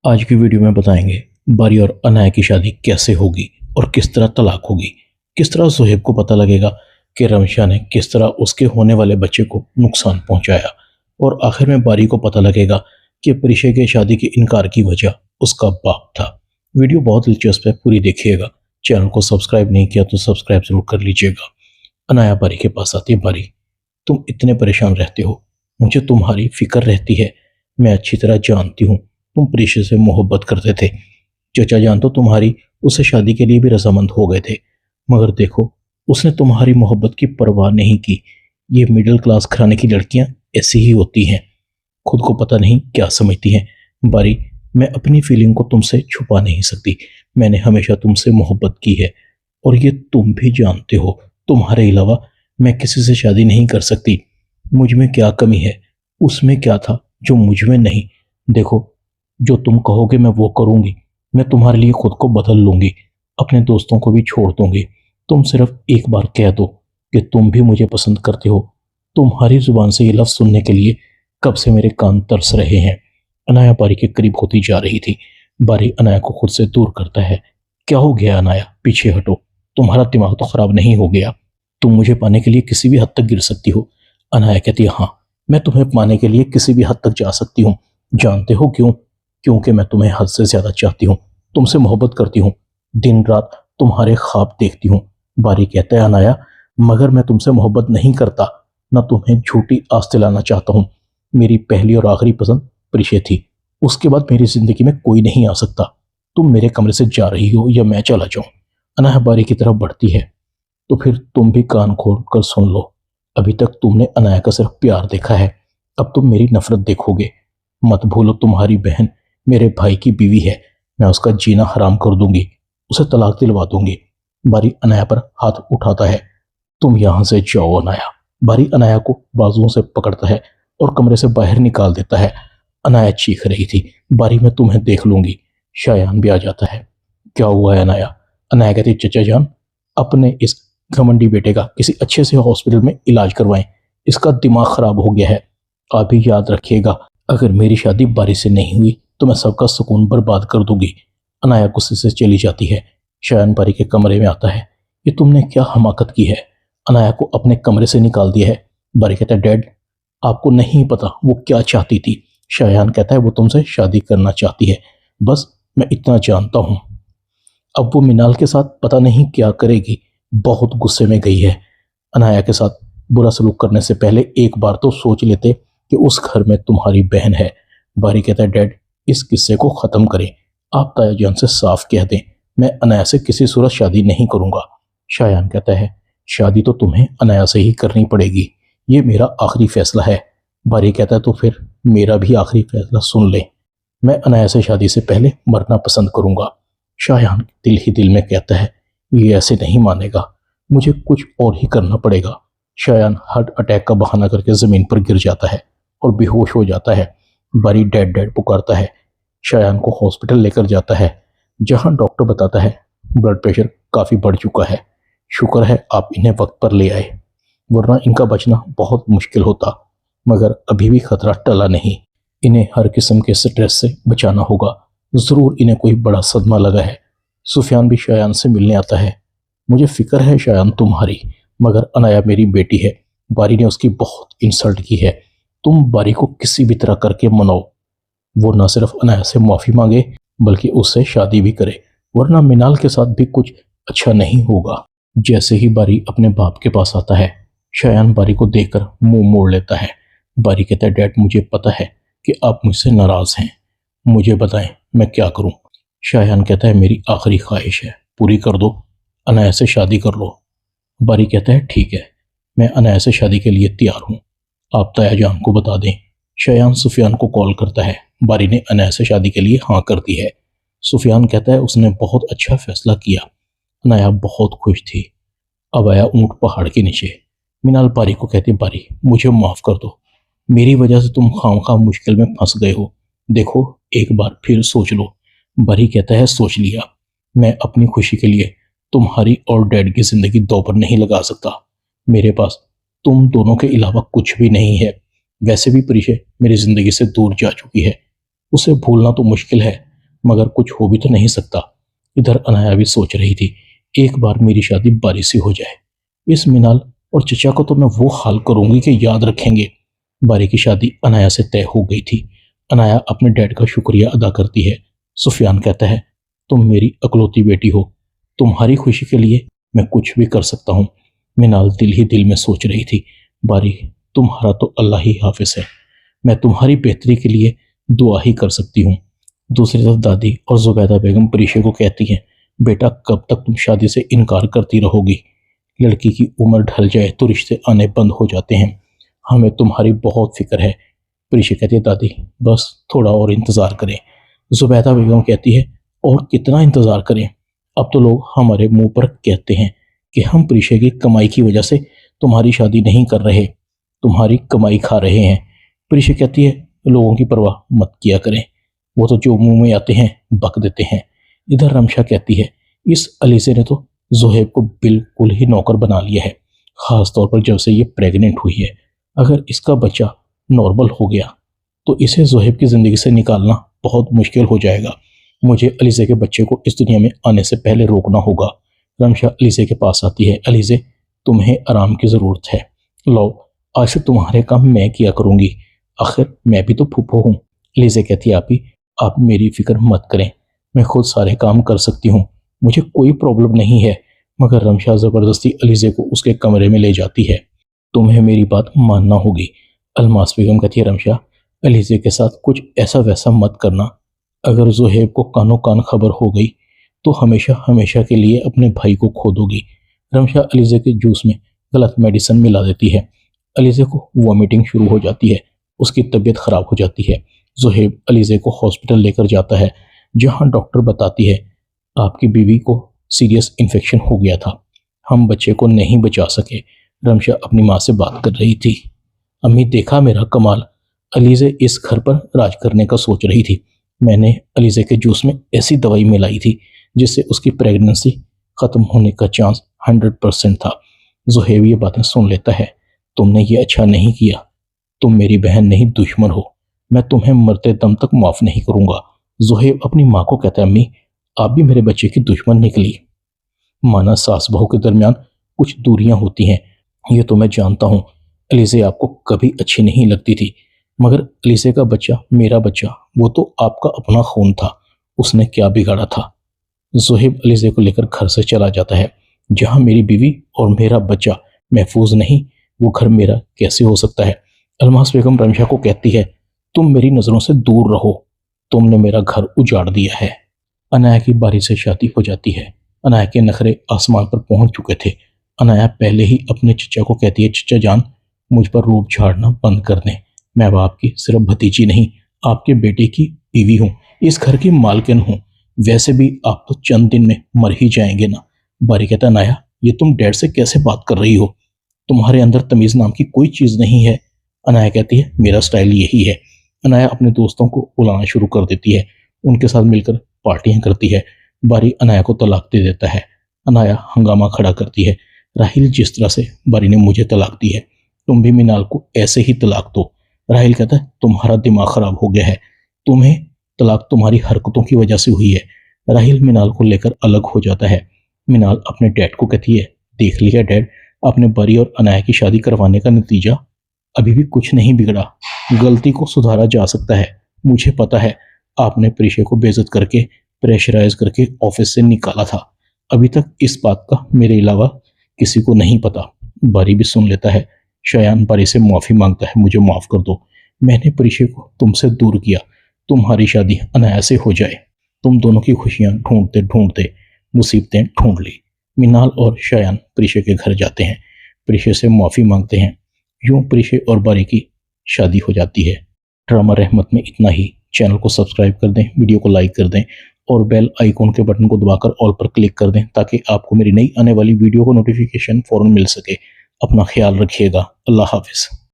आज की वीडियो में बताएंगे बारी और अनाया की शादी कैसे होगी और किस तरह तलाक होगी। किस तरह जोहेब को पता लगेगा कि रमशा ने किस तरह उसके होने वाले बच्चे को नुकसान पहुंचाया, और आखिर में बारी को पता लगेगा कि परिशय के शादी के इनकार की वजह उसका बाप था। वीडियो बहुत दिलचस्प है, पूरी देखिएगा। चैनल को सब्सक्राइब नहीं किया तो सब्सक्राइब जरूर कर लीजिएगा। अनाया बारी के पास आती है। बारी, तुम इतने परेशान रहते हो, मुझे तुम्हारी फिक्र रहती है। मैं अच्छी तरह जानती हूँ तुम प्रीशा से मोहब्बत करते थे। चचा जान तो तुम्हारी उससे शादी के लिए भी रजामंद हो गए थे, मगर देखो उसने तुम्हारी मोहब्बत की परवाह नहीं की। ये मिडिल क्लास घराने की लड़कियां ऐसी ही होती हैं, खुद को पता नहीं क्या समझती हैं। बारी, मैं अपनी फीलिंग को तुमसे छुपा नहीं सकती। मैंने हमेशा तुमसे मोहब्बत की है और ये तुम भी जानते हो। तुम्हारे अलावा मैं किसी से शादी नहीं कर सकती। मुझ में क्या कमी है, उसमें क्या था जो मुझ में नहीं। देखो, जो तुम कहोगे मैं वो करूंगी। मैं तुम्हारे लिए खुद को बदल लूंगी, अपने दोस्तों को भी छोड़ दूंगी। तुम सिर्फ एक बार कह दो कि तुम भी मुझे पसंद करते हो। तुम्हारी जुबान से ये लफ्ज सुनने के लिए कब से मेरे कान तरस रहे हैं। अनाया बारी के करीब होती जा रही थी। बारी अनाया को खुद से दूर करता है। क्या हो गया अनाया, पीछे हटो। तुम्हारा दिमाग तो खराब नहीं हो गया? तुम मुझे पाने के लिए किसी भी हद तक गिर सकती हो। अनाया कहती है, हाँ, मैं तुम्हें पाने के लिए किसी भी हद तक जा सकती हूँ। जानते हो क्यों? क्योंकि मैं तुम्हें हद से ज्यादा चाहती हूँ, तुमसे मोहब्बत करती हूँ, दिन रात तुम्हारे ख्वाब देखती हूँ। बारी कहता है, अनाया, मगर मैं तुमसे मोहब्बत नहीं करता, न तुम्हें झूठी आस दिलाना चाहता हूँ। मेरी पहली और आखिरी पसंद परिशय थी, उसके बाद मेरी जिंदगी में कोई नहीं आ सकता। तुम मेरे कमरे से जा रही हो या मैं चला जाऊं? अनाया बारी की तरफ बढ़ती है। तो फिर तुम भी कान खोल कर सुन लो। अभी तक तुमने अनाया का सिर्फ प्यार देखा है, अब तुम मेरी नफरत देखोगे। मत भूलो, तुम्हारी बहन मेरे भाई की बीवी है। मैं उसका जीना हराम कर दूंगी, उसे तलाक दिलवा दूंगी। बारी अनाया पर हाथ उठाता है। तुम यहां से जाओ अनाया। बारी अनाया को बाजुओं से पकड़ता है और कमरे से बाहर निकाल देता है। अनाया चीख रही थी, बारी मैं तुम्हें देख लूंगी। शायान भी आ जाता है। क्या हुआ है अनाया? अनाया कहती, चचा जान, अपने इस घमंडी बेटे का किसी अच्छे से हॉस्पिटल में इलाज करवाएं, इसका दिमाग खराब हो गया है। आप भी याद रखिएगा, अगर मेरी शादी बारी से नहीं हुई तो मैं सबका सुकून बर्बाद कर दूंगी। अनाया गुस्से से चली जाती है। शायान बारी के कमरे में आता है। ये तुमने क्या हमाकत की है? अनाया को अपने कमरे से निकाल दिया है। बारी कहता है, डैड, आपको नहीं पता वो क्या चाहती थी। शायान कहता है, वो तुमसे शादी करना चाहती है, बस मैं इतना जानता हूं। अब वो मिनाल के साथ पता नहीं क्या करेगी। बहुत गुस्से में गई है। अनाया के साथ बुरा सलूक करने से पहले एक बार तो सोच लेते कि उस घर में तुम्हारी बहन है। बारी कहता है, डैड, इस किस्से को खत्म करें। आप ताया जान से साफ कह दें, मैं अनाया से किसी सूरत शादी नहीं करूंगा। शायान कहता है, शादी तो तुम्हें अनाया से ही करनी पड़ेगी, ये मेरा आखिरी फैसला है। बारी कहता है, तो फिर मेरा भी आखिरी फैसला सुन ले। मैं अनाया से शादी से पहले मरना पसंद करूंगा। शायान दिल ही दिल में कहता है, ये ऐसे नहीं मानेगा, मुझे कुछ और ही करना पड़ेगा। शायान हार्ट अटैक का बहाना करके जमीन पर गिर जाता है और बेहोश हो जाता है। बारी डैड डैड पुकारता है। शायान को हॉस्पिटल लेकर जाता है, जहां डॉक्टर बताता है ब्लड प्रेशर काफी बढ़ चुका है। शुक्र है आप इन्हें वक्त पर ले आए, वरना इनका बचना बहुत मुश्किल होता। मगर अभी भी खतरा टला नहीं, इन्हें हर किस्म के स्ट्रेस से बचाना होगा। जरूर इन्हें कोई बड़ा सदमा लगा है। सुफियान भी शायान से मिलने आता है। मुझे फिक्र है शायान तुम्हारी, मगर अनाया मेरी बेटी है। बारी ने उसकी बहुत इंसल्ट की है। तुम बारी को किसी भी तरह करके मनाओ, वो न सिर्फ अनाया से माफी मांगे बल्कि उससे शादी भी करे, वरना मिनाल के साथ भी कुछ अच्छा नहीं होगा। जैसे ही बारी अपने बाप के पास आता है, शायान बारी को देखकर मुंह मोड़ लेता है। बारी कहता है, डैड, मुझे पता है कि आप मुझसे नाराज हैं, मुझे बताएं मैं क्या करूं। शायान कहता है, मेरी आखिरी ख्वाहिश है, पूरी कर दो, अनाया से शादी कर लो। बारी कहता है, ठीक है, मैं अनाया से शादी के लिए तैयार हूं, आप ताया जान को बता दें। शायान सुफियान को कॉल करता है। बारी ने अनाया से शादी के लिए हाँ कर दी है। सुफियान कहता है, उसने बहुत अच्छा फैसला किया। अनाया बहुत खुश थी। अब आया ऊंट पहाड़ के नीचे। मिनाल बारी को कहती, बारी, मुझे माफ कर दो, मेरी वजह से तुम खामखा मुश्किल में फंस गए हो। देखो, एक बार फिर सोच लो। बारी कहता है, सोच लिया। मैं अपनी खुशी के लिए तुम्हारी और डैड की जिंदगी दो पर नहीं लगा सकता। मेरे पास तुम दोनों के अलावा कुछ भी नहीं है। वैसे भी परिशय मेरी जिंदगी से दूर जा चुकी है, उसे भूलना तो मुश्किल है, मगर कुछ हो भी तो नहीं सकता। इधर अनाया भी सोच रही थी, एक बार मेरी शादी बारी से हो जाए, इस मिनाल और चचा को तो मैं वो हाल करूंगी कि याद रखेंगे। बारी की शादी अनाया से तय हो गई थी। अनाया अपने डैड का शुक्रिया अदा करती है। सुफियान कहता है, तुम मेरी अकलौती बेटी हो, तुम्हारी खुशी के लिए मैं कुछ भी कर सकता हूँ। मिनाल दिल ही दिल में सोच रही थी, बारी तुम्हारा तो अल्लाह ही हाफिज है, मैं तुम्हारी बेहतरी के लिए दुआ ही कर सकती हूँ। दूसरी तरफ दादी और जुबैदा बेगम प्रीशे को कहती हैं, बेटा कब तक तुम शादी से इनकार करती रहोगी? लड़की की उम्र ढल जाए तो रिश्ते आने बंद हो जाते हैं। हमें तुम्हारी बहुत फिक्र है। प्रीशा कहती है, दादी बस थोड़ा और इंतज़ार करें। जुबैदा बेगम कहती है, और कितना इंतज़ार करें? अब तो लोग हमारे मुंह पर कहते हैं कि हम प्रीशा की कमाई की वजह से तुम्हारी शादी नहीं कर रहे, तुम्हारी कमाई खा रहे हैं। प्रीशा कहती है, लोगों की परवाह मत किया करें, वो तो जो मुंह में आते हैं बक देते हैं। इधर रमशा कहती है, इस अलीसे ने तो जोहेब को बिल्कुल ही नौकर बना लिया है, खास तौर पर जब से ये प्रेग्नेंट हुई है। अगर इसका बच्चा नॉर्मल हो गया तो इसे जोहेब की ज़िंदगी से निकालना बहुत मुश्किल हो जाएगा। मुझे अलीज़े के बच्चे को इस दुनिया में आने से पहले रोकना होगा। रमशा अलीज़े के पास आती है, अलीज़े तुम्हें आराम की ज़रूरत है, लो आज से तुम्हारे काम मैं किया करूँगी, आखिर मैं भी तो फूफो हूँ। अलीज़े कहती है, आप मेरी फिक्र मत करें, मैं खुद सारे काम कर सकती हूँ, मुझे कोई प्रॉब्लम नहीं है। मगर रमशा ज़बरदस्ती अलीज़े को उसके कमरे में ले जाती है। तुम्हें मेरी बात मानना होगी। अलमास बेगम कहती है, रमशा अलीज़े के साथ कुछ ऐसा वैसा मत करना, अगर जोहेब को कानो कान खबर हो गई तो हमेशा हमेशा के लिए अपने भाई को खो दोगी। रमशा अलीज़े के जूस में गलत मेडिसिन मिला देती है। अलीज़े को वॉमिटिंग शुरू हो जाती है, उसकी तबीयत ख़राब हो जाती है। जोहेब अलीज़े को हॉस्पिटल लेकर जाता है, जहाँ डॉक्टर बताती है, आपकी बीवी को सीरियस इन्फेक्शन हो गया था, हम बच्चे को नहीं बचा सके। रमशा अपनी माँ से बात कर रही थी, अम्मी देखा मेरा कमाल, अलीज़े इस घर पर राज करने का सोच रही थी। मैंने अलीज़े के जूस में ऐसी दवाई मिलाई थी जिससे उसकी प्रेगनेंसी ख़त्म होने का चांस 100% था। जोहेब ये बातें सुन लेता है, तुमने ये अच्छा नहीं किया, तुम मेरी बहन नहीं दुश्मन हो, मैं तुम्हें मरते दम तक माफ़ नहीं करूँगा। जोहेब अपनी माँ को कहता है, अम्मी आप भी मेरे बच्चे की दुश्मन निकली। माना सास बहू के दरमियान कुछ दूरियां होती हैं, ये तो मैं जानता हूँ। अलीज़े आपको कभी अच्छी नहीं लगती थी, मगर अलीज़े का बच्चा मेरा बच्चा, वो तो आपका अपना खून था, उसने क्या बिगाड़ा था। जोहेब अलीज़े को लेकर घर से चला जाता है। जहाँ मेरी बीवी और मेरा बच्चा महफूज नहीं, वो घर मेरा कैसे हो सकता है। अलमास बेगम रमशा को कहती है, तुम मेरी नज़रों से दूर रहो, तुमने मेरा घर उजाड़ दिया है। अनाया की बारी से शादी हो जाती है। अनाया के नखरे आसमान पर पहुंच चुके थे। अनाया पहले ही अपने चचा को कहती है, चचा जान मुझ पर रूप झाड़ना बंद कर दें, मैं अब आपकी सिर्फ भतीजी नहीं, आपके बेटे की बीवी हूँ, इस घर की मालकिन हूँ, वैसे भी आप तो चंद दिन में मर ही जाएंगे ना। बारी कहता, अनाया ये तुम डैड से कैसे बात कर रही हो, तुम्हारे अंदर तमीज़ नाम की कोई चीज़ नहीं है। अनाया कहती है, मेरा स्टाइल यही है। अनाया अपने दोस्तों को बुलाना शुरू कर देती है, उनके साथ मिलकर पार्टियां करती है। बारी अनाया को तलाक दे देता है। अनाया हंगामा खड़ा करती है, राहिल जिस तरह से बारी ने मुझे तलाक दी है, तुम भी मिनाल को ऐसे ही तलाक दो। राहिल कहता है, तुम्हारा दिमाग खराब हो गया है, तुम्हें तलाक तुम्हारी हरकतों की वजह से हुई है। राहिल मिनाल को लेकर अलग हो जाता है। मिनाल अपने डैड को कहती है, देख लिया डैड, अपने बारी और अनाया की शादी करवाने का नतीजा, अभी भी कुछ नहीं बिगड़ा, गलती को सुधारा जा सकता है। मुझे पता है आपने प्रीशा को बेइज्जत करके प्रेशराइज करके ऑफिस से निकाला था, अभी तक इस बात का मेरे अलावा किसी को नहीं पता। बारी भी सुन लेता है। शयान बारी से माफ़ी मांगता है, मुझे माफ़ कर दो, मैंने प्रीशा को तुमसे दूर किया, तुम्हारी शादी अनाया से हो जाए। तुम दोनों की खुशियां ढूंढते ढूंढते मुसीबतें ढूंढ ली। मिनाल और शयान प्रीशा के घर जाते हैं, प्रीशा से माफ़ी मांगते हैं। यूं प्रीशा और बारी की शादी हो जाती है। ड्रामा रहमत में इतना ही। चैनल को सब्सक्राइब कर दें, वीडियो को लाइक कर दें और बेल आइकॉन के बटन को दबाकर ऑल पर क्लिक कर दें, ताकि आपको मेरी नई आने वाली वीडियो को नोटिफिकेशन फौरन मिल सके। अपना ख्याल रखिएगा। अल्लाह हाफिज़।